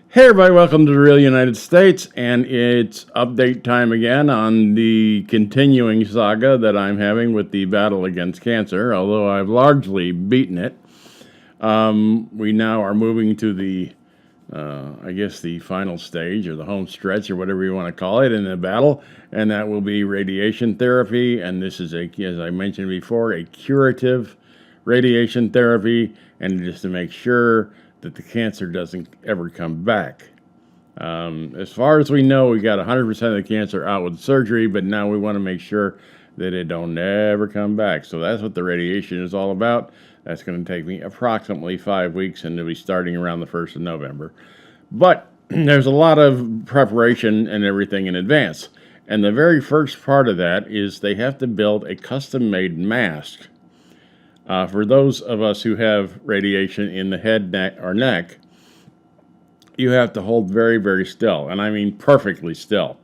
Hey everybody, welcome to the Real United States, and it's update time again on the continuing saga that I'm having with the battle against cancer, although I've largely beaten it. We now are moving to the, the final stage, or the home stretch, or whatever you want to call it, in the battle, and that will be radiation therapy, and this is, as I mentioned before, a curative radiation therapy, and just to make sure that the cancer doesn't ever come back. As far as we know, we got 100% of the cancer out with surgery, but now we want to make sure that it don't ever come back. So that's what the radiation is all about. That's going to take me approximately 5 weeks, and it'll be starting around the 1st of November. But there's a lot of preparation and everything in advance. And the very first part of that is they have to build a custom-made mask. For those of us who have radiation in the head, neck, or neck, you have to hold very, very still, and I mean perfectly still.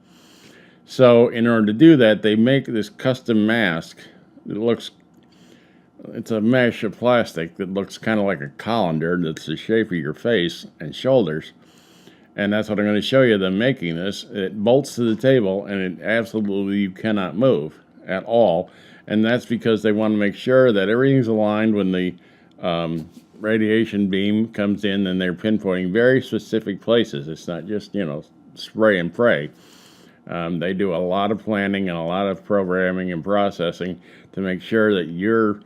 So in order to do that, they make this custom mask. It's a mesh of plastic that looks kind of like a colander that's the shape of your face and shoulders. And that's what I'm going to show you them making this. It bolts to the table, and it absolutely, you cannot move at all. And that's because they want to make sure that everything's aligned when the radiation beam comes in, and they're pinpointing very specific places. It's not just, spray and pray. They do a lot of planning and a lot of programming and processing to make sure that you're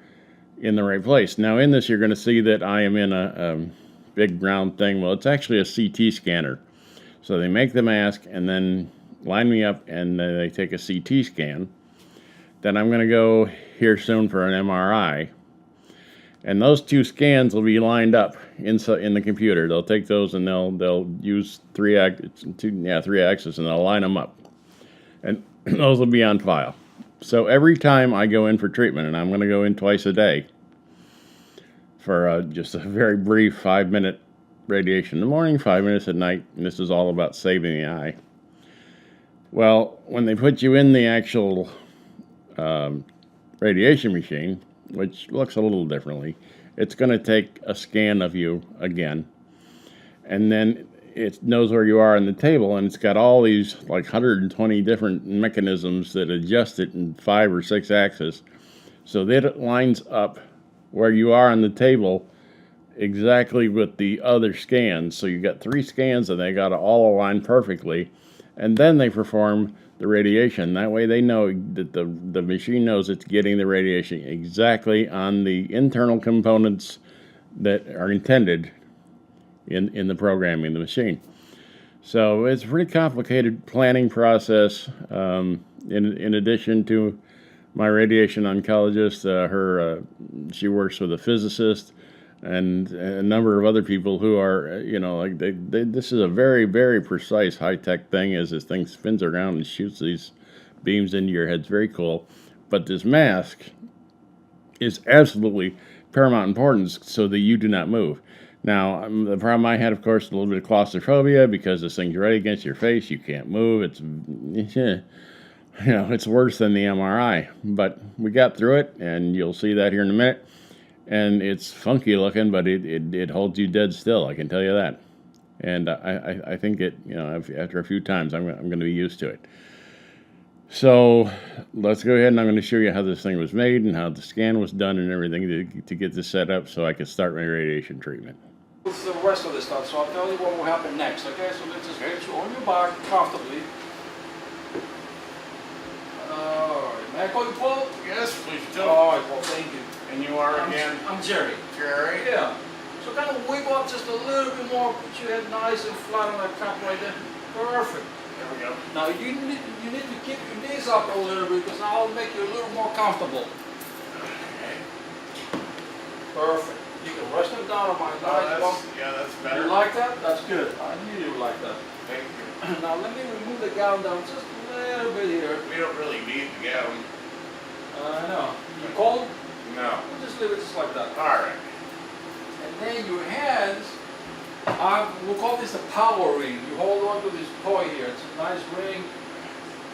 in the right place. Now, in this, you're going to see that I am in a big round thing. Well, it's actually a CT scanner. So they make the mask and then line me up, and they take a CT scan. Then I'm going to go here soon for an MRI. And those two scans will be lined up in the computer. They'll take those and they'll use three axes, and they'll line them up. And those will be on file. So every time I go in for treatment, and I'm going to go in twice a day for just a very brief 5-minute radiation in the morning, 5 minutes at night, and this is all about saving the eye. Well, when they put you in the actual radiation machine, which looks a little differently, it's going to take a scan of you again, and then it knows where you are on the table, and it's got all these like 120 different mechanisms that adjust it in 5 or 6 axes, so that it lines up where you are on the table exactly with the other scans. So you got 3 scans, and they got to all align perfectly, and then they perform the radiation. That way they know that the machine knows it's getting the radiation exactly on the internal components that are intended in the programming of the machine. So it's a pretty complicated planning process. In addition to my radiation oncologist, she works with a physicist and a number of other people who are, this is a very, very precise high-tech thing, as this thing spins around and shoots these beams into your head. It's very cool. But this mask is absolutely paramount importance so that you do not move. Now, the problem I had, of course, a little bit of claustrophobia because this thing's right against your face. You can't move. It's worse than the MRI. But we got through it, and you'll see that here in a minute. And it's funky looking, but it holds you dead still, I can tell you that. And I think after a few times, I'm going to be used to it. So let's go ahead, and I'm going to show you how this thing was made and how the scan was done and everything to get this set up so I can start my radiation treatment. With the rest of the stuff, so I'll tell you what will happen next, okay? So let's just get you on your back comfortably. Alright, may I call you Paul? Yes, please do. Alright, well, thank you. And you are again? I'm Jerry. Jerry? Yeah. So kind of wiggle up just a little bit more, put your head nice and flat on that top right there. Perfect. There we go. Now you need to keep your knees up a little bit because now I'll make you a little more comfortable. Okay. Perfect. You can rest them down on my nice bump. Yeah, that's better. You like that? That's good. I knew you would like that. Thank you. Now let me remove the gown down just a little bit here. We don't really need the gown. I know. You cold? No. We'll just leave it just like that. Alright. And then your hands, we'll call this a power ring. You hold on to this toy here. It's a nice ring.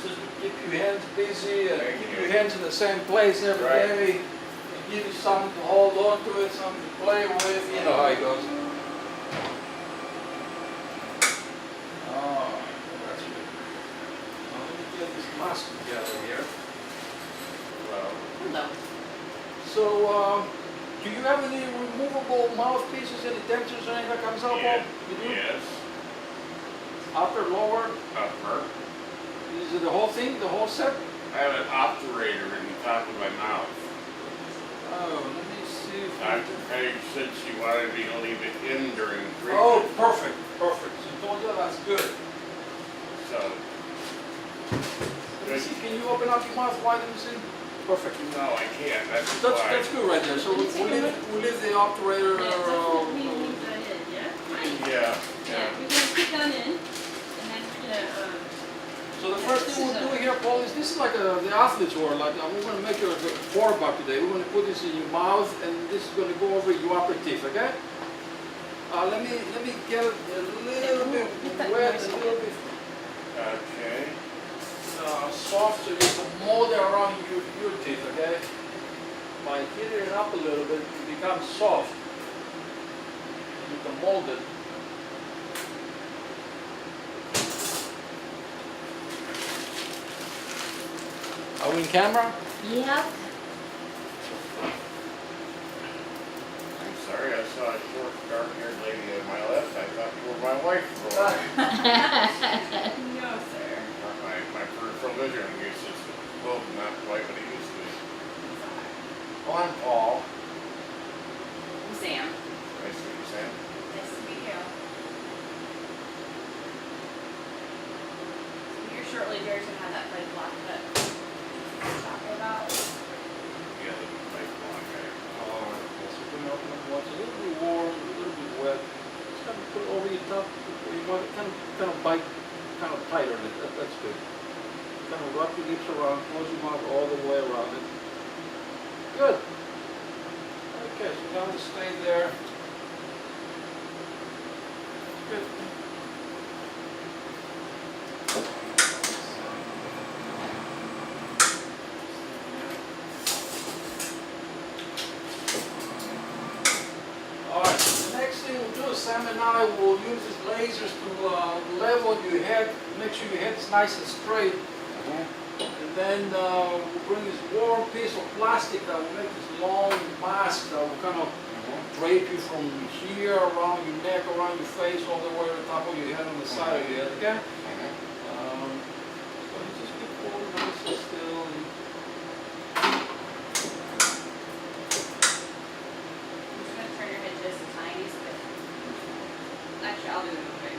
Just keep your hands busy and keep your hands in the same place every day. And give you something to hold on to it, something to play with. You know how it goes. mask together here. Well, Hello. So, do you have any removable mouthpieces, any dentures or anything that comes out? yeah, You do? yes, Upper, lower? upper. Is it the whole thing, the whole set? I have an obturator in the top of my mouth. Oh, let me see if Dr. Page said she wanted me to leave it in during treatment. Oh, perfect, perfect. She told you that's good. So, Let me see, can you open up your mouth wide and see? Perfect. no, I can't, that's That's why. good right there. So we leave the operator. Yeah, definitely leave that in, yeah? Fine. Yeah, Yeah, yeah. we're gonna put that in, and then we're gonna, So the first thing we're doing here, Paul, is this is like the athletes wear. Like we're going to make you a quarterback today. We're going to put this in your mouth, and this is going to go over your upper teeth. Okay? Let me get it a little bit wet, a little bit Okay. soft, so you can mold it around your teeth. Okay? By heating it up a little bit, it becomes soft. You can mold it. Are we in camera? Yep. I'm sorry, I saw a short, dark-haired lady on my left. I thought you were my wife for a while. No, sir. My peripheral vision is just, well, not quite what it used to be. Oh, I'm Paul. I'm Sam. Nice to meet you, Sam. Nice to meet you. So here shortly, Jerry's gonna have that like block that we're talking about. Yeah, the nice blonde guy. So we're gonna open up once, a little bit warm, a little bit wet. Just kind of put it over your top. You want it kind of bite, kind of tighter. That's good. Kind of wrap your lips around, close your mouth all the way around it. Good. Okay, so now to stay there. Good. Alright, the next thing we'll do is Sam and I will use these lasers to level your head, make sure your head is nice and straight. And then we'll bring this warm piece of plastic that will make this long mask that will kind of drape you from here around your neck, around your face, all the way to the top of your head on the side of your head, okay? So you just keep holding nice and still. I'm just gonna turn your head just a tiny bit. Actually, I'll do it moving.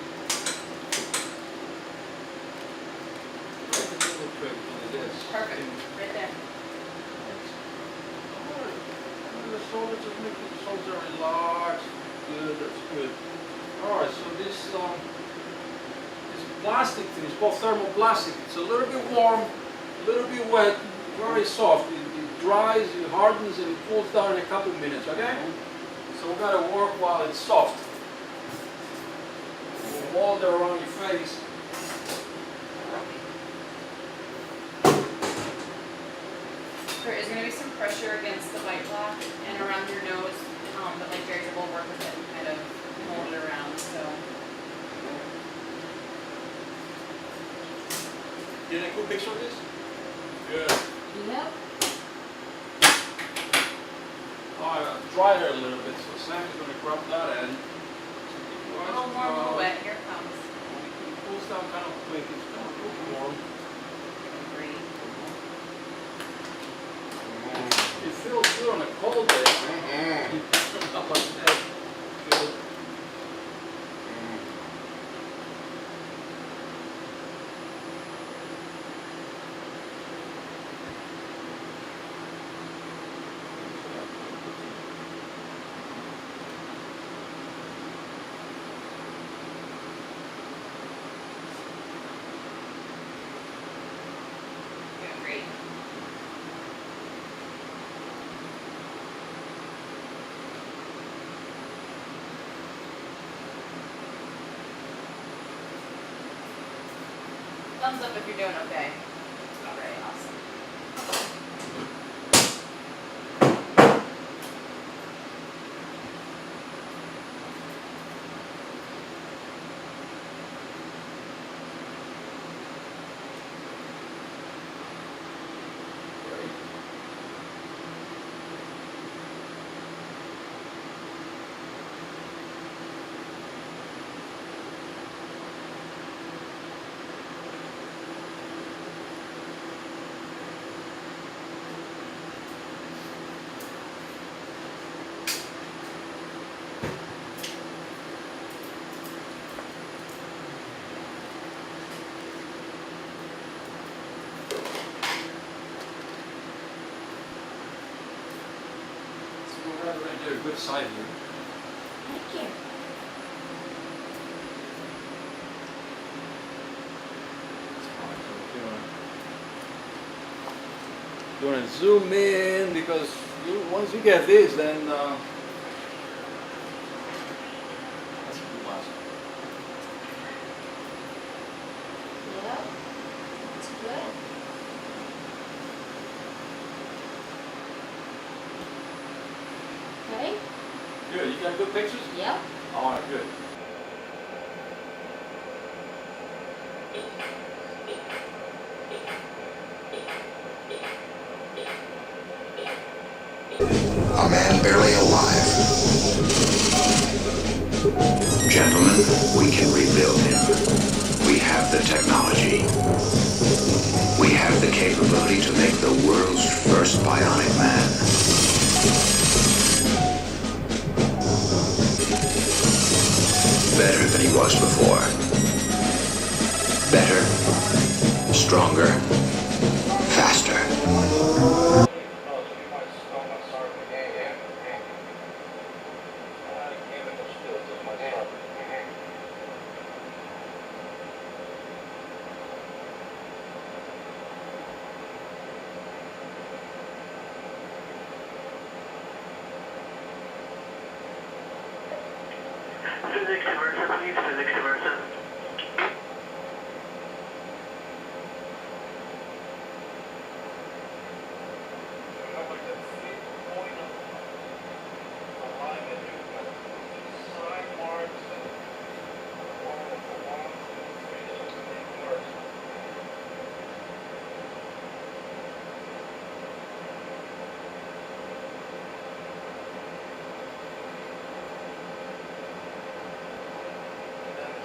Perfect. Right there. Alright, and the shoulders, just make the shoulders relaxed. Good, that's good. Alright, so this plastic thing is called thermoplastic. It's a little bit warm, a little bit wet, very soft. It dries, it hardens, and it cools down in a couple minutes, okay? So we gotta work while it's soft. We'll mold it around your face. There is gonna be some pressure against the white block and around your nose, but like Jerry will work with it and kind of mold it around, so. Get a good picture of this? Good. Yep. Alright, dry it a little bit, so Sam is gonna grab that end. A little warm, a little wet, here it comes. It cools down kind of quick, it's kind of warm. Agree. It feels good on a cold day. Not like that. Good. Yeah, great. Thumbs up if you're doing okay. All right, awesome. have right there a good side view. Thank you. You want to zoom in because once you get this, then that's a good mask. Yep. That's good. Okay? Good. You got good pictures? Yep. All right, good. A man barely alive. Gentlemen, we can rebuild him. We have the technology. We have the capability to make the world's first bionic man. Better than he was before. Better, stronger, faster. Physics immersive, please. Physics immersive.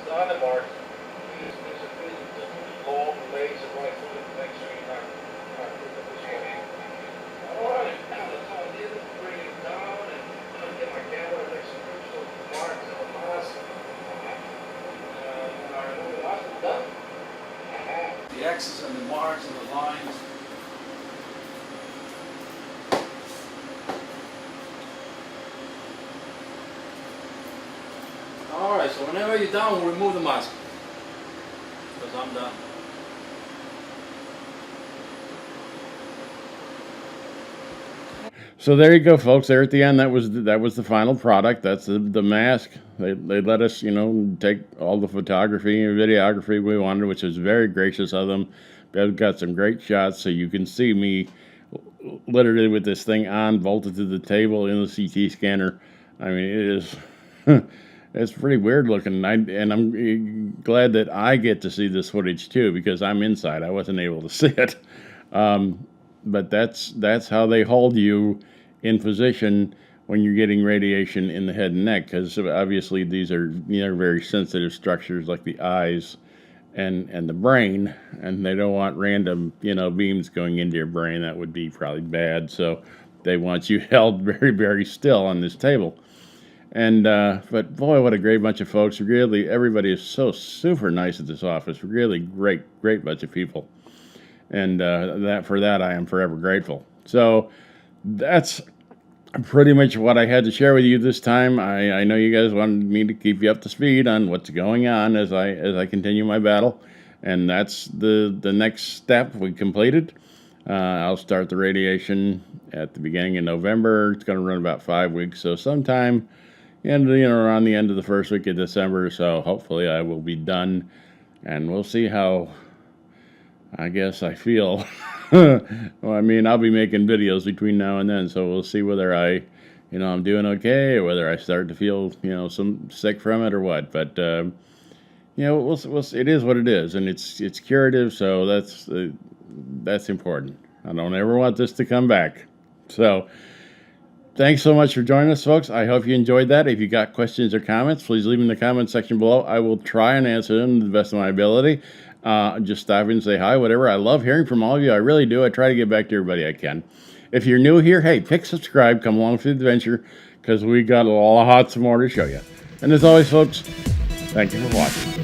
On the mark, there's a long legs of right foot and make sure you're not picking up this one. Alright, that's all I did, bring it down and get my camera next to crucial marks on the mask. And I remove the mask, I'm done. The X's and the marks and the lines. Alright, so whenever you're done, we'll remove the mask. Because I'm done. So there you go, folks. There at the end, that was the final product. That's the mask. They let us, take all the photography and videography we wanted, which was very gracious of them. They've got some great shots, so you can see me literally with this thing on, bolted to the table in the CT scanner. I mean, it is. It's pretty weird looking, and I'm glad that I get to see this footage too, because I'm inside. I wasn't able to see it, but that's how they hold you in position when you're getting radiation in the head and neck, because obviously these are very sensitive structures like the eyes and the brain, and they don't want random beams going into your brain. That would be probably bad. So they want you held very, very still on this table. And, but boy, what a great bunch of folks. Really, everybody is so super nice at this office. Really great bunch of people. And for that, I am forever grateful. So that's pretty much what I had to share with you this time. I know you guys wanted me to keep you up to speed on what's going on as I continue my battle. And that's the next step we completed. I'll start the radiation at the beginning of November. It's going to run about 5 weeks. So sometime around the end of the first week of December, so hopefully I will be done, and we'll see how I guess I feel. Well, I mean, I'll be making videos between now and then, so we'll see whether I'm doing okay, or whether I start to feel, some sick from it or what. But we'll it is what it is, and it's curative, so that's important. I don't ever want this to come back. So thanks so much for joining us, folks. I hope you enjoyed that. If you got questions or comments, please leave them in the comment section below. I will try and answer them to the best of my ability. Just stop in and say hi, whatever. I love hearing from all of you. I really do. I try to get back to everybody I can. If you're new here, hey, pick subscribe. Come along for the adventure, because we got a lots more to show you. And as always, folks, thank you for watching.